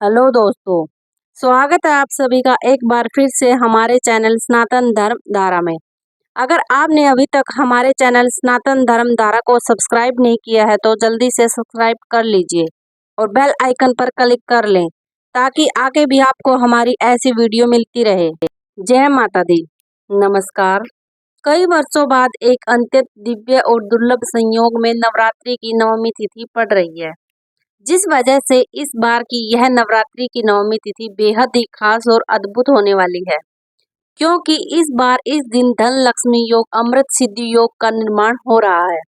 Hello दोस्तों। स्वागत है आप सभी का एक बार फिर से हमारे चैनल सनातन धर्म धारा में। अगर आपने अभी तक हमारे चैनल सनातन धर्म धारा को सब्सक्राइब नहीं किया है तो जल्दी से सब्सक्राइब कर लीजिए और बेल आइकन पर क्लिक कर लें ताकि आगे भी आपको हमारी ऐसी वीडियो मिलती रहे। जय माता दी। नमस्कार। कई वर्षों बाद एक अत्यंत दिव्य और दुर्लभ संयोग में नवरात्रि की नवमी तिथि पड़ रही है, जिस वजह से इस बार की यह नवरात्रि की नवमी तिथि बेहद ही खास और अद्भुत होने वाली है, क्योंकि इस बार इस दिन धन लक्ष्मी योग अमृत सिद्धि योग का निर्माण हो रहा है,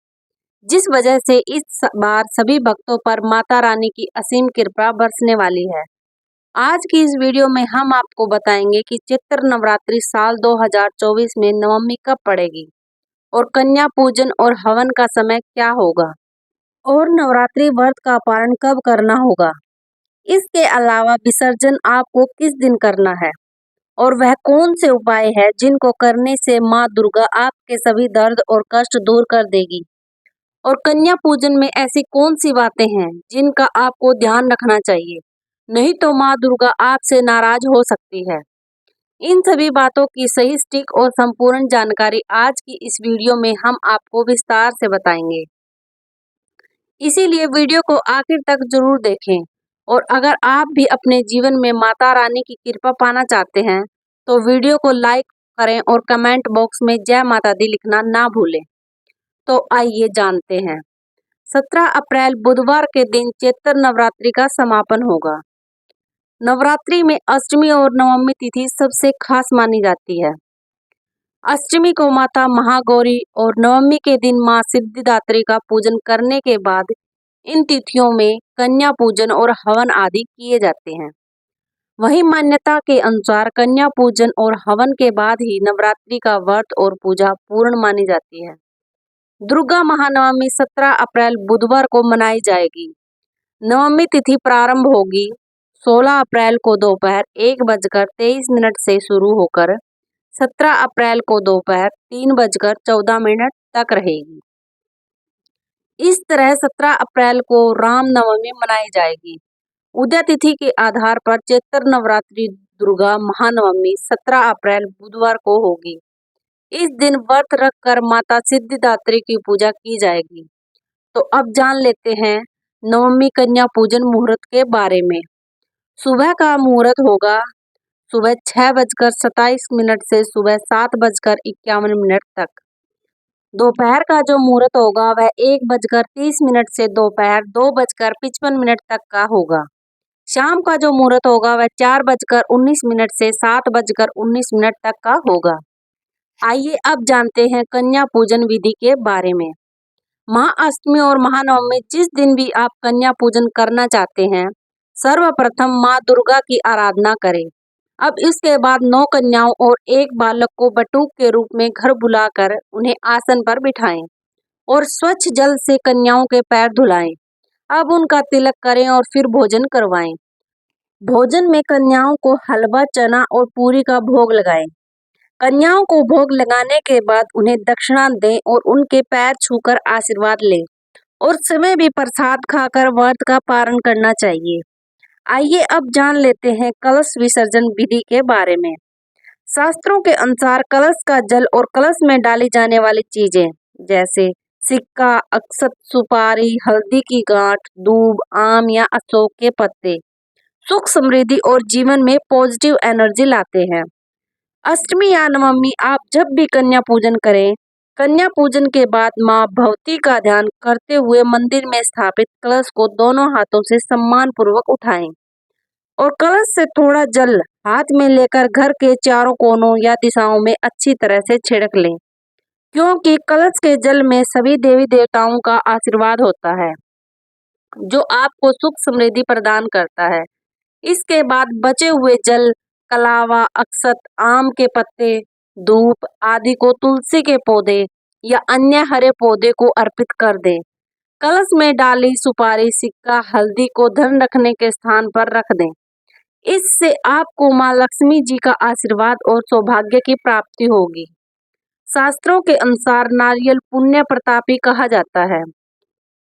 जिस वजह से इस बार सभी भक्तों पर माता रानी की असीम कृपा बरसने वाली है। आज की इस वीडियो में हम आपको बताएंगे कि चैत्र नवरात्रि साल 2024 में नवमी कब पड़ेगी और कन्या पूजन और हवन का समय क्या होगा और नवरात्रि व्रत का पारण कब करना होगा। इसके अलावा विसर्जन आपको किस दिन करना है और वह कौन से उपाय है जिनको करने से माँ दुर्गा आपके सभी दर्द और कष्ट दूर कर देगी, और कन्या पूजन में ऐसी कौन सी बातें हैं जिनका आपको ध्यान रखना चाहिए, नहीं तो माँ दुर्गा आपसे नाराज हो सकती है। इन सभी बातों की सही सटीक और संपूर्ण जानकारी आज की इस वीडियो में हम आपको विस्तार से बताएंगे, इसीलिए वीडियो को आखिर तक जरूर देखें। और अगर आप भी अपने जीवन में माता रानी की कृपा पाना चाहते हैं तो वीडियो को लाइक करें और कमेंट बॉक्स में जय माता दी लिखना ना भूलें। तो आइए जानते हैं। 17 अप्रैल बुधवार के दिन चैत्र नवरात्रि का समापन होगा। नवरात्रि में अष्टमी और नवमी तिथि सबसे खास मानी जाती है। अष्टमी को माता महागौरी और नवमी के दिन माँ सिद्धिदात्री का पूजन करने के बाद इन तिथियों में कन्या पूजन और हवन आदि किए जाते हैं। वहीं मान्यता के अनुसार कन्या पूजन और हवन के बाद ही नवरात्रि का व्रत और पूजा पूर्ण मानी जाती है। दुर्गा महानवमी 17 अप्रैल बुधवार को मनाई जाएगी। नवमी तिथि प्रारंभ होगी 16 अप्रैल को दोपहर 1:23 से शुरू होकर 17 अप्रैल को दोपहर 3:14 तक रहेगी। इस तरह 17 अप्रैल को राम नवमी मनाई जाएगी। उदय तिथि के आधार पर चैत्र नवरात्रि दुर्गा महानवमी 17 अप्रैल बुधवार को होगी। इस दिन व्रत रखकर माता सिद्धिदात्री की पूजा की जाएगी। तो अब जान लेते हैं नवमी कन्या पूजन मुहूर्त के बारे में। सुबह का मुहूर्त होगा सुबह 6:27 से सुबह 7:51 तक। दोपहर का जो मुहूर्त होगा वह 1:30 से दोपहर 2:55 तक का होगा। शाम का जो मुहूर्त होगा वह 4:19 से 7:19 तक का होगा। आइए अब जानते हैं कन्या पूजन विधि के बारे में। महाअष्टमी और महानवमी जिस दिन भी आप कन्या पूजन करना चाहते हैं, सर्वप्रथम माँ दुर्गा की आराधना करें। अब इसके बाद 9 कन्याओं और एक बालक को बटुक के रूप में घर बुलाकर उन्हें आसन पर बिठाएं और स्वच्छ जल से कन्याओं के पैर धुलाएं। अब उनका तिलक करें और फिर भोजन करवाएं। भोजन में कन्याओं को हलवा, चना और पूरी का भोग लगाएं। कन्याओं को भोग लगाने के बाद उन्हें दक्षिणा दें और उनके पैर छूकर आशीर्वाद लें और समय भी प्रसाद खाकर व्रत का पारण करना चाहिए। आइए अब जान लेते हैं कलश विसर्जन विधि के बारे में। शास्त्रों के अनुसार कलश का जल और कलश में डाली जाने वाली चीजें जैसे सिक्का, अक्षत, सुपारी, हल्दी की गांठ, दूब, आम या अशोक के पत्ते सुख, समृद्धि और जीवन में पॉजिटिव एनर्जी लाते हैं। अष्टमी या नवमी आप जब भी कन्या पूजन करें, कन्या पूजन के बाद माँ भगवती का ध्यान करते हुए मंदिर में स्थापित कलश को दोनों हाथों से सम्मान पूर्वक उठाएं और कलश से थोड़ा जल हाथ में लेकर घर के चारों कोनों या दिशाओं में अच्छी तरह से छिड़क लें, क्योंकि कलश के जल में सभी देवी देवताओं का आशीर्वाद होता है जो आपको सुख समृद्धि प्रदान करता है। इसके बाद बचे हुए जल, कलावा, अक्षत, आम के पत्ते, धूप आदि को तुलसी के पौधे या अन्य हरे पौधे को अर्पित कर दें। कलश में डाली सुपारी, सिक्का, हल्दी को धन रखने के स्थान पर रख दें। इससे आपको माँ लक्ष्मी जी का आशीर्वाद और सौभाग्य की प्राप्ति होगी। शास्त्रों के अनुसार नारियल पुण्य प्रतापी कहा जाता है,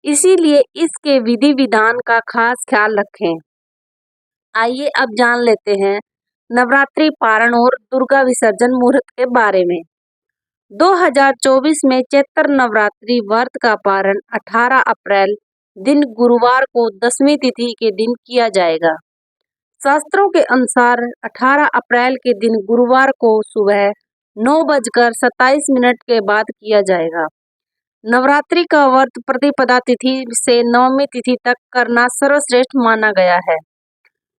इसीलिए इसके विधि विधान का खास ख्याल रखें। आइए अब जान लेते हैं नवरात्रि पारण और दुर्गा विसर्जन मुहूर्त के बारे में। 2024 में चैत्र नवरात्रि व्रत का पारण 18 अप्रैल दिन गुरुवार को दसवीं तिथि के दिन किया जाएगा। शास्त्रों के अनुसार 18 अप्रैल के दिन गुरुवार को सुबह 9:27 के बाद किया जाएगा। नवरात्रि का व्रत प्रतिपदा तिथि से नवमी तिथि तक करना सर्वश्रेष्ठ माना गया है।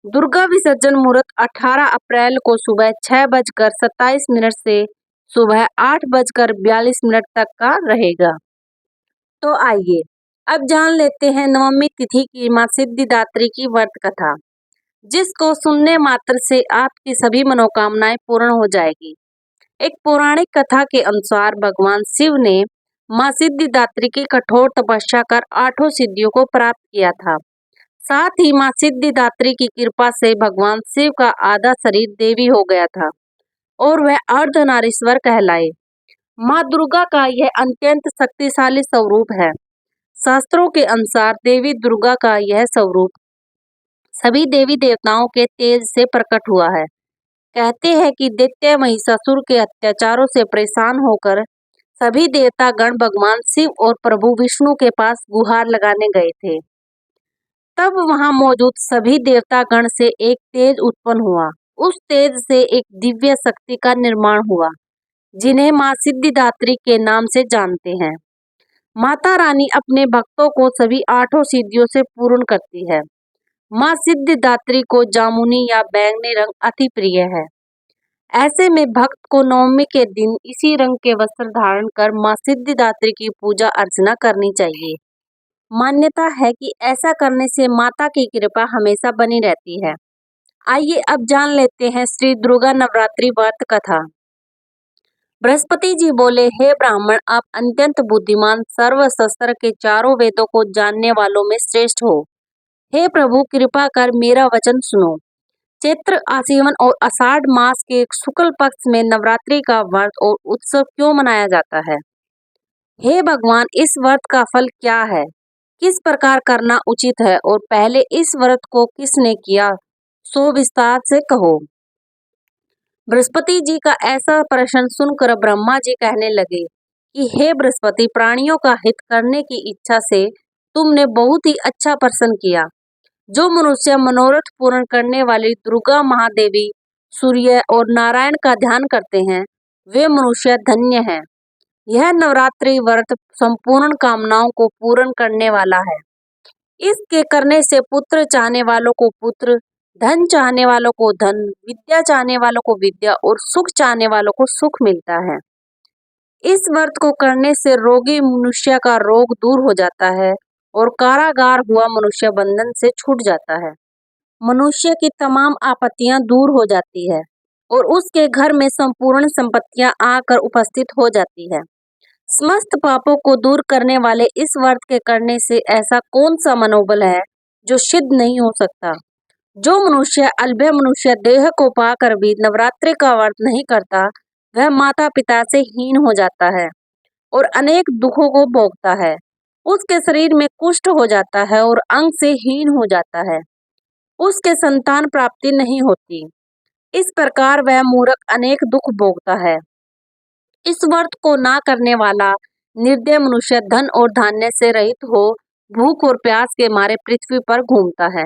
दुर्गा विसर्जन मुहूर्त 18 अप्रैल को सुबह 6:27 से सुबह 8:42 तक का रहेगा। तो आइए अब जान लेते हैं नवमी तिथि की मां सिद्धिदात्री की व्रत कथा, जिसको सुनने मात्र से आपकी सभी मनोकामनाएं पूर्ण हो जाएगी। एक पौराणिक कथा के अनुसार भगवान शिव ने मां सिद्धिदात्री की कठोर तपस्या कर 8 सिद्धियों को प्राप्त किया था। साथ ही मां सिद्धिदात्री की कृपा से भगवान शिव का आधा शरीर देवी हो गया था और वह अर्धनारीश्वर कहलाए। मां दुर्गा का यह अत्यंत शक्तिशाली स्वरूप है। शास्त्रों के अनुसार देवी दुर्गा का यह स्वरूप सभी देवी देवताओं के तेज से प्रकट हुआ है। कहते हैं कि दैत्य महिषासुर के अत्याचारों से परेशान होकर सभी देवता गण भगवान शिव और प्रभु विष्णु के पास गुहार लगाने गए थे। तब वहां मौजूद सभी देवता गण से एक तेज उत्पन्न हुआ। उस तेज से एक दिव्य शक्ति का निर्माण हुआ, जिन्हें मां सिद्धिदात्री के नाम से जानते हैं। माता रानी अपने भक्तों को सभी 8 सिद्धियों से पूर्ण करती है। मां सिद्धिदात्री को जामुनी या बैंगनी रंग अति प्रिय है। ऐसे में भक्त को नवमी के दिन इसी रंग के वस्त्र धारण कर मां सिद्धिदात्री की पूजा अर्चना करनी चाहिए। मान्यता है कि ऐसा करने से माता की कृपा हमेशा बनी रहती है। आइए अब जान लेते हैं श्री दुर्गा नवरात्रि व्रत कथा। बृहस्पति जी बोले, हे ब्राह्मण, आप अत्यंत बुद्धिमान, सर्वशास्त्र के चारों वेदों को जानने वालों में श्रेष्ठ हो। हे प्रभु, कृपा कर मेरा वचन सुनो। चैत्र, आश्विन और आषाढ़ मास के शुक्ल पक्ष में नवरात्रि का व्रत और उत्सव क्यों मनाया जाता है? हे भगवान, इस व्रत का फल क्या है? किस प्रकार करना उचित है और पहले इस व्रत को किसने किया, सो विस्तार से कहो। बृहस्पति जी का ऐसा प्रश्न सुनकर ब्रह्मा जी कहने लगे कि हे बृहस्पति, प्राणियों का हित करने की इच्छा से तुमने बहुत ही अच्छा प्रश्न किया। जो मनुष्य मनोरथ पूर्ण करने वाली दुर्गा महादेवी, सूर्य और नारायण का ध्यान करते हैं, वे मनुष्य धन्य हैं। यह नवरात्रि व्रत संपूर्ण कामनाओं को पूर्ण करने वाला है। इसके करने से पुत्र चाहने वालों को पुत्र, धन चाहने वालों को धन, विद्या चाहने वालों को विद्या और सुख चाहने वालों को सुख मिलता है। इस व्रत को करने से रोगी मनुष्य का रोग दूर हो जाता है और कारागार हुआ मनुष्य बंधन से छूट जाता है। मनुष्य की तमाम आपत्तियां दूर हो जाती है और उसके घर में संपूर्ण संपत्तियां आकर उपस्थित हो जाती है। समस्त पापों को दूर करने वाले इस व्रत के करने से ऐसा कौन सा मनोबल है जो सिद्ध नहीं हो सकता? जो मनुष्य अल्भ्य मनुष्य देह को पाकर भी नवरात्रि का व्रत नहीं करता, वह माता पिता से हीन हो जाता है और अनेक दुखों को भोगता है। उसके शरीर में कुष्ठ हो जाता है और अंग से हीन हो जाता है। उसके संतान प्राप्ति नहीं होती। इस प्रकार वह मूर्ख अनेक दुख भोगता है। इस व्रत को ना करने वाला निर्दय मनुष्य धन और धान्य से रहित हो भूख और प्यास के मारे पृथ्वी पर घूमता है।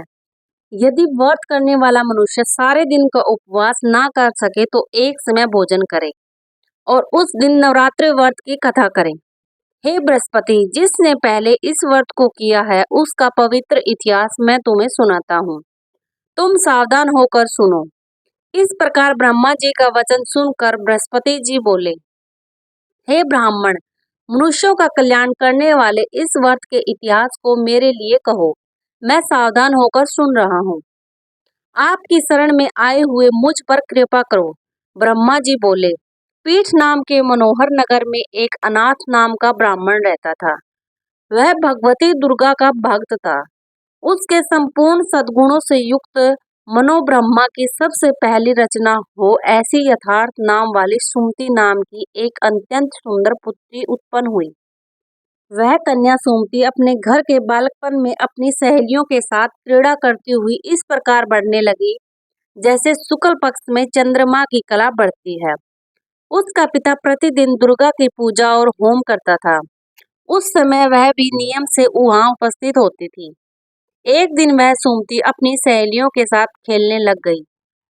यदि व्रत करने वाला मनुष्य सारे दिन का उपवास ना कर सके तो एक समय भोजन करे और उस दिन नवरात्रि व्रत की कथा करे। हे बृहस्पति, जिसने पहले इस व्रत को किया है उसका पवित्र इतिहास मैं तुम्हें सुनाता हूँ। तुम सावधान होकर सुनो। इस प्रकार ब्रह्मा जी का वचन सुनकर बृहस्पति जी बोले, हे ब्राह्मण, मनुष्यों का कल्याण करने वाले इस व्रत के इतिहास को मेरे लिए कहो। मैं सावधान होकर सुन रहा हूँ। आपकी शरण में आए हुए मुझ पर कृपा करो। ब्रह्मा जी बोले, पीठ नाम के मनोहर नगर में एक अनाथ नाम का ब्राह्मण रहता था। वह भगवती दुर्गा का भक्त था। उसके संपूर्ण सद्गुणों से युक्त मनोब्रह्मा की सबसे पहली रचना हो ऐसी यथार्थ नाम वाली सुमति नाम की एक अत्यंत सुंदर पुत्री उत्पन्न हुई। वह कन्या सुमति अपने घर के बालकपन में अपनी सहेलियों के साथ क्रीड़ा करती हुई इस प्रकार बढ़ने लगी जैसे शुक्ल पक्ष में चंद्रमा की कला बढ़ती है। उसका पिता प्रतिदिन दुर्गा की पूजा और होम करता था। उस समय वह भी नियम से वहां उपस्थित होती थी। एक दिन वह सुमति अपनी सहेलियों के साथ खेलने लग गई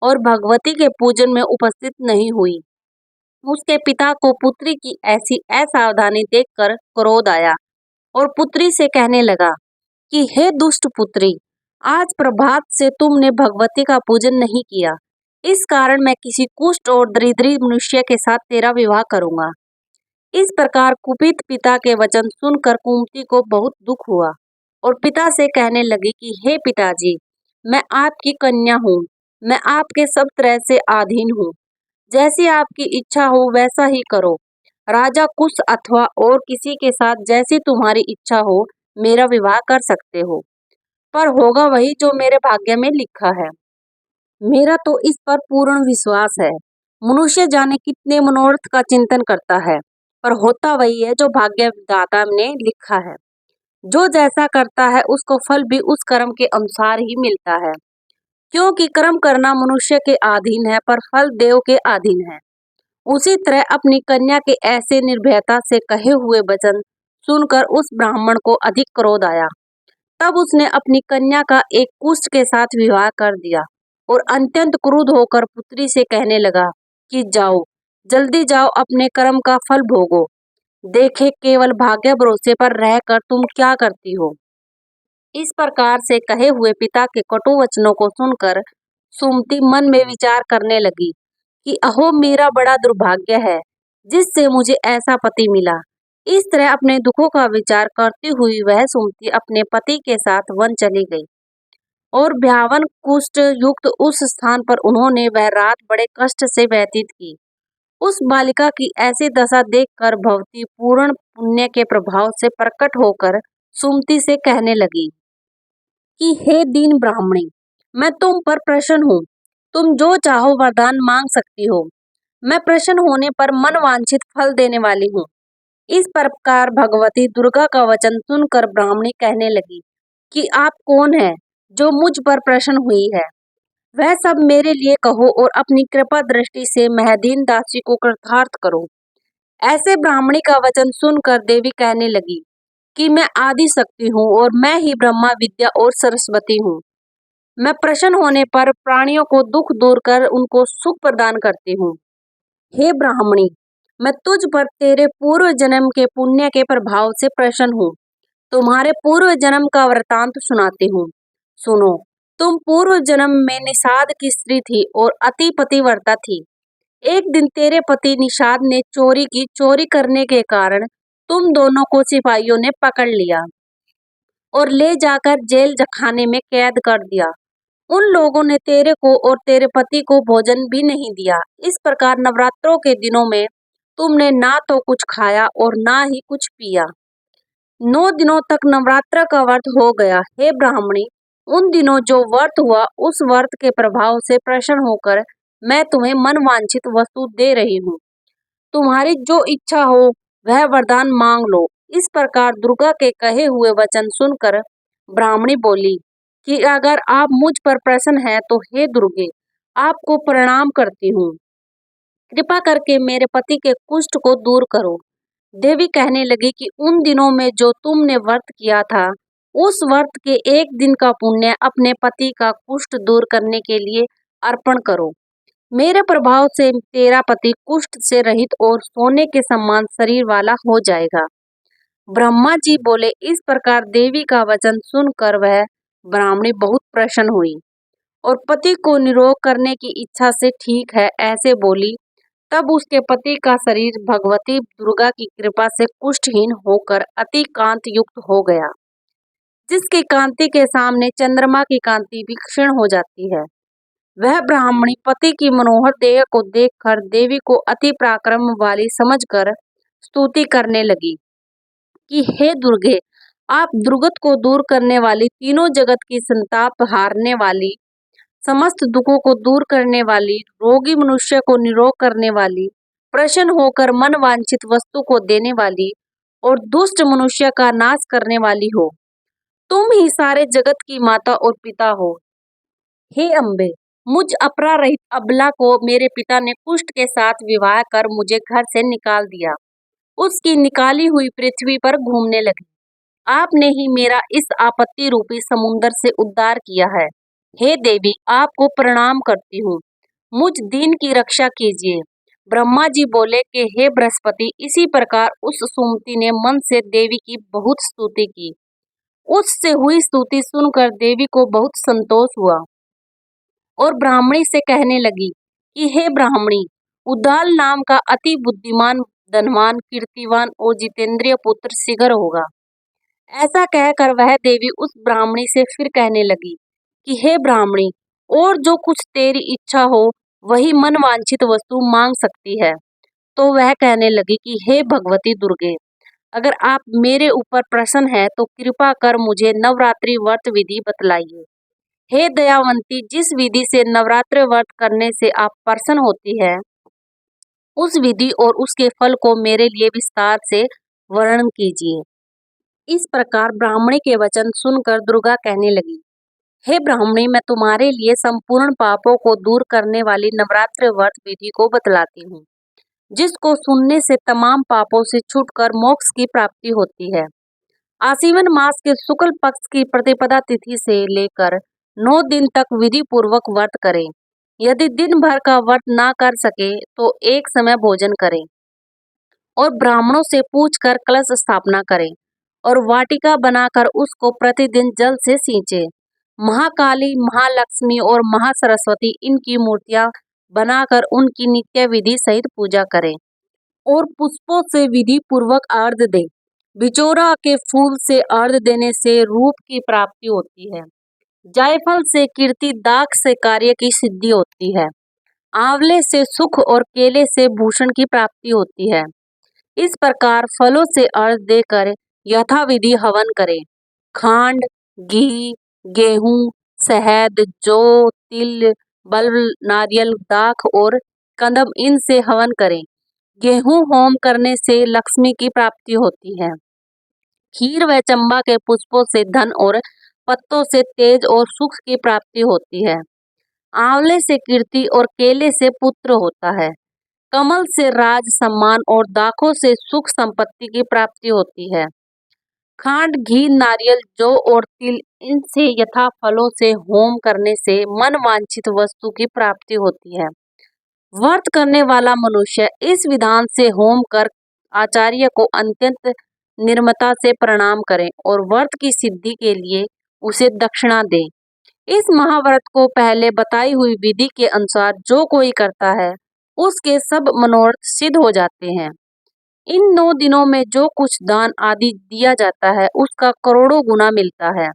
और भगवती के पूजन में उपस्थित नहीं हुई। उसके पिता को पुत्री की ऐसी असावधानी देखकर क्रोध आया और पुत्री से कहने लगा कि हे दुष्ट पुत्री, आज प्रभात से तुमने भगवती का पूजन नहीं किया। इस कारण मैं किसी कुष्ठ और दरिद्री मनुष्य के साथ तेरा विवाह करूंगा। इस प्रकार कुपित पिता के वचन सुनकर कुंती को बहुत दुख हुआ और पिता से कहने लगी कि हे पिताजी, मैं आपकी कन्या हूँ। मैं आपके सब तरह से अधीन हूँ। जैसी आपकी इच्छा हो वैसा ही करो। राजा कुश अथवा और किसी के साथ जैसी तुम्हारी इच्छा हो मेरा विवाह कर सकते हो, पर होगा वही जो मेरे भाग्य में लिखा है। मेरा तो इस पर पूर्ण विश्वास है। मनुष्य जाने कितने मनोरथ का चिंतन करता है, पर होता वही है जो भाग्य विधाता ने लिखा है। जो जैसा करता है उसको फल भी उस कर्म के अनुसार ही मिलता है, क्योंकि कर्म करना मनुष्य के अधीन है पर फल देव के अधीन है। उसी तरह अपनी कन्या के ऐसे निर्भयता से कहे हुए वचन सुनकर उस ब्राह्मण को अधिक क्रोध आया। तब उसने अपनी कन्या का एक कुष्ठ के साथ विवाह कर दिया और अत्यंत क्रुद्ध होकर पुत्री से कहने लगा कि जाओ, जल्दी जाओ, अपने कर्म का फल भोगो। देखे केवल भाग्य भरोसे पर रहकर तुम क्या करती हो। इस प्रकार से कहे हुए पिता के कटु वचनों को सुनकर सुमति मन में विचार करने लगी कि अहो मेरा बड़ा दुर्भाग्य है जिससे मुझे ऐसा पति मिला। इस तरह अपने दुखों का विचार करती हुई वह सुमति अपने पति के साथ वन चली गई और भयावन कुष्ठ युक्त उस स्थान पर उन्होंने वह रात बड़े कष्ट से व्यतीत की। उस बालिका की ऐसी दशा देखकर भवती पूर्ण पुण्य के प्रभाव से प्रकट होकर सुमति से कहने लगी कि हे दीन ब्राह्मणी, मैं तुम पर प्रसन्न हूँ। तुम जो चाहो वरदान मांग सकती हो। मैं प्रसन्न होने पर मन वांछित फल देने वाली हूँ। इस प्रकार भगवती दुर्गा का वचन सुनकर ब्राह्मणी कहने लगी कि आप कौन है जो मुझ पर प्रसन्न हुई है। वह सब मेरे लिए कहो और अपनी कृपा दृष्टि से महदीन दासी को कृतार्थ करो। ऐसे ब्राह्मणी का वचन सुनकर देवी कहने लगी कि मैं आदि शक्ति हूँ और मैं ही ब्रह्मा विद्या और सरस्वती हूँ। मैं प्रसन्न होने पर प्राणियों को दुख दूर कर उनको सुख प्रदान करती हूँ। हे ब्राह्मणी, मैं तुझ पर तेरे पूर्व जन्म के पुण्य के प्रभाव से प्रसन्न हूँ। तुम्हारे पूर्व जन्म का वृतांत सुनाती हूँ। सुनो, तुम पूर्व जन्म में निषाद की स्त्री थी और अति पतिव्रता थी। एक दिन तेरे पति निषाद ने चोरी की। चोरी करने के कारण तुम दोनों को सिपाहियों ने पकड़ लिया और ले जाकर जेल खाने में कैद कर दिया। उन लोगों ने तेरे को और तेरे पति को भोजन भी नहीं दिया। इस प्रकार नवरात्रों के दिनों में तुमने ना तो कुछ खाया और ना ही कुछ पिया। 9 दिनों तक नवरात्र का व्रत हो गया। हे ब्राह्मणी, उन दिनों जो व्रत हुआ उस व्रत के प्रभाव से प्रसन्न होकर मैं तुम्हें मन वांछित वस्तु दे रही हूँ। तुम्हारी जो इच्छा हो वह वरदान मांग लो। इस प्रकार दुर्गा के कहे हुए वचन सुनकर ब्राह्मणी बोली कि अगर आप मुझ पर प्रसन्न हैं तो हे दुर्गे, आपको प्रणाम करती हूँ। कृपा करके मेरे पति के कुष्ठ को दूर करो। देवी कहने लगी कि उन दिनों में जो तुमने व्रत किया था उस व्रत के एक दिन का पुण्य अपने पति का कुष्ठ दूर करने के लिए अर्पण करो। मेरे प्रभाव से तेरा पति कुष्ठ से रहित और सोने के समान शरीर वाला हो जाएगा। ब्रह्मा जी बोले। इस प्रकार देवी का वचन सुनकर वह ब्राह्मणी बहुत प्रसन्न हुई और पति को निरोग करने की इच्छा से ठीक है ऐसे बोली। तब उसके पति का शरीर भगवती दुर्गा की कृपा से कुष्ठहीन होकर अति कांति युक्त हो गया, जिसकी कांति के सामने चंद्रमा की कांति भी क्षीण हो जाती है। वह ब्राह्मणी पति की मनोहर देह को देखकर देवी को अति पराक्रम वाली समझकर स्तुति करने लगी कि हे दुर्गे, आप दुर्गत को दूर करने वाली, तीनों जगत की संताप हारने वाली, समस्त दुखों को दूर करने वाली, रोगी मनुष्य को निरोग करने वाली, प्रसन्न होकर मन वांछित वस्तु को देने वाली, और दुष्ट मनुष्य का नाश करने वाली हो। तुम ही सारे जगत की माता और पिता हो। हे अम्बे, मुझ अपरा रहित अबला को मेरे पिता ने कुष्ठ के साथ विवाह कर मुझे घर से निकाल दिया। उसकी निकाली हुई पृथ्वी पर घूमने लगी। आपने ही मेरा इस आपत्ति रूपी समुद्र से उद्धार किया है। हे देवी, आपको प्रणाम करती हूँ। मुझ दीन की रक्षा कीजिए। ब्रह्मा जी बोले कि हे बृहस्पति, इसी प्रकार उस सुमति ने मन से देवी की बहुत स्तुति की। उससे हुई स्तुति सुनकर देवी को बहुत संतोष हुआ और ब्राह्मणी से कहने लगी कि हे ब्राह्मणी, उद्दाल नाम का अति बुद्धिमान, धनवान, कीर्तिवान और जितेंद्रिय पुत्र शीघ्र होगा। ऐसा कहकर वह देवी उस ब्राह्मणी से फिर कहने लगी कि हे ब्राह्मणी, और जो कुछ तेरी इच्छा हो वही मन वांछित वस्तु मांग सकती है। तो वह कहने लगी कि हे भगवती दुर्गे, अगर आप मेरे ऊपर प्रसन्न है तो कृपा कर मुझे नवरात्रि व्रत विधि बतलाइए। हे दयावंती, जिस विधि से नवरात्र व्रत करने से आप प्रसन्न होती है, उस विधि और उसके फल को मेरे लिए विस्तार से वर्णन कीजिए। इस प्रकार ब्राह्मणी के वचन सुनकर दुर्गा कहने लगी, हे ब्राह्मणी, मैं तुम्हारे लिए संपूर्ण पापों को दूर करने वाली नवरात्र व्रत विधि को बतलाती हूँ, जिसको सुनने से तमाम पापों से छूटकर मोक्ष की प्राप्ति होती है। आश्विन मास के शुक्ल पक्ष की प्रतिपदा तिथि से लेकर 9 दिन तक विधि पूर्वक व्रत करें। यदि दिन भर का व्रत ना कर सके तो एक समय भोजन करें और ब्राह्मणों से पूछकर कलश स्थापना करें और वाटिका बनाकर उसको प्रतिदिन जल से सींचे। महाकाली, महालक्ष्मी और महासरस्वती इनकी मूर्तियां बनाकर उनकी नित्य विधि सहित पूजा करें और पुष्पों से विधि पूर्वक अर्घ्य दें। बिचौरा के फूल से अर्घ्य देने से रूप की प्राप्ति होती है। जायफल से कीर्ति, दाख से कार्य की सिद्धि होती है। आंवले से सुख और केले से भूषण की प्राप्ति होती है। इस प्रकार फलों से अर्घ्य देकर यथाविधि हवन करें। खांड, घी, गेहूं, शहद, जौ, तिल, बल्ब, नारियल, दाख और कदम इनसे हवन करें। गेहूं होम करने से लक्ष्मी की प्राप्ति होती है। खीर व चंबा के पुष्पों से धन और पत्तों से तेज और सुख की प्राप्ति होती है। आंवले से कीर्ति और केले से पुत्र होता है। कमल से राज, सम्मान और दाखों से सुख संपत्ति की प्राप्ति होती है। खांड, घी, नारियल, जौ और तिल इनसे यथा फलों से होम करने से मन वांछित वस्तु की प्राप्ति होती है। व्रत करने वाला मनुष्य इस विधान से होम कर आचार्य को अत्यंत निर्ममता से प्रणाम करें और व्रत की सिद्धि के लिए उसे दक्षिणा दें। इस महाव्रत को पहले बताई हुई विधि के अनुसार जो कोई करता है, उसके सब मनोरथ सिद्ध हो जाते हैं। इन 9 दिनों में जो कुछ दान आदि दिया जाता है, उसका करोड़ों गुना मिलता है।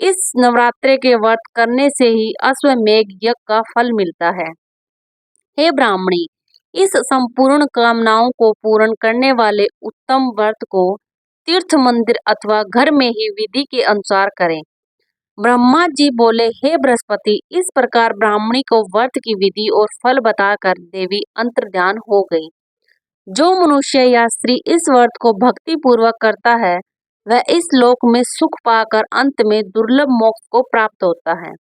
इस नवरात्रे के व्रत करने से ही अश्वमेघ यज्ञ का फल मिलता है। हे ब्राह्मणी, इस संपूर्ण कामनाओं को पूर्ण करने वाले उत्तम व्रत को तीर्थ, मंदिर अथवा घर में ही विधि के अनुसार करें। ब्रह्मा जी बोले, हे बृहस्पति, इस प्रकार ब्राह्मणी को व्रत की विधि और फल बताकर देवी अंतर्ध्यान हो गई। जो मनुष्य या स्त्री इस व्रत को भक्ति पूर्वक करता है, वह इस लोक में सुख पाकर अंत में दुर्लभ मोक्ष को प्राप्त होता है।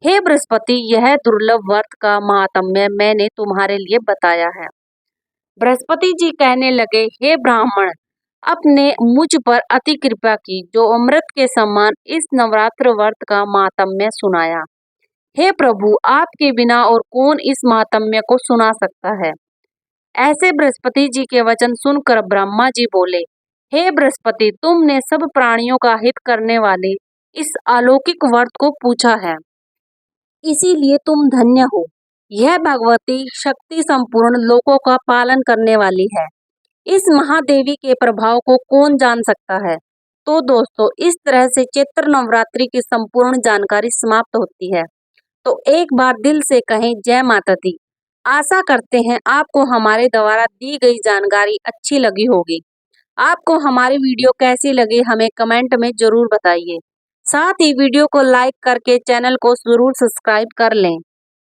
हे बृहस्पति, यह दुर्लभ व्रत का महात्म्य मैंने तुम्हारे लिए बताया है। बृहस्पति जी कहने लगे, हे ब्राह्मण, आपने मुझ पर अति कृपा की, जो अमृत के समान इस नवरात्र व्रत का महात्म्य सुनाया। हे प्रभु, आपके बिना और कौन इस महात्म्य को सुना सकता है। ऐसे बृहस्पति जी के वचन सुनकर ब्रह्मा जी बोले, हे बृहस्पति, तुमने सब प्राणियों का हित करने वाले इस अलौकिक व्रत को पूछा है, इसीलिए तुम धन्य हो। यह भगवती शक्ति संपूर्ण लोकों का पालन करने वाली है। इस महादेवी के प्रभाव को कौन जान सकता है। तो दोस्तों, इस तरह से चैत्र नवरात्रि की संपूर्ण जानकारी समाप्त होती है। तो एक बार दिल से कहें जय माता दी। आशा करते हैं आपको हमारे द्वारा दी गई जानकारी अच्छी लगी होगी। आपको हमारी वीडियो कैसी लगी हमें कमेंट में जरूर बताइए। साथ ही वीडियो को लाइक करके चैनल को जरूर सब्सक्राइब कर लें।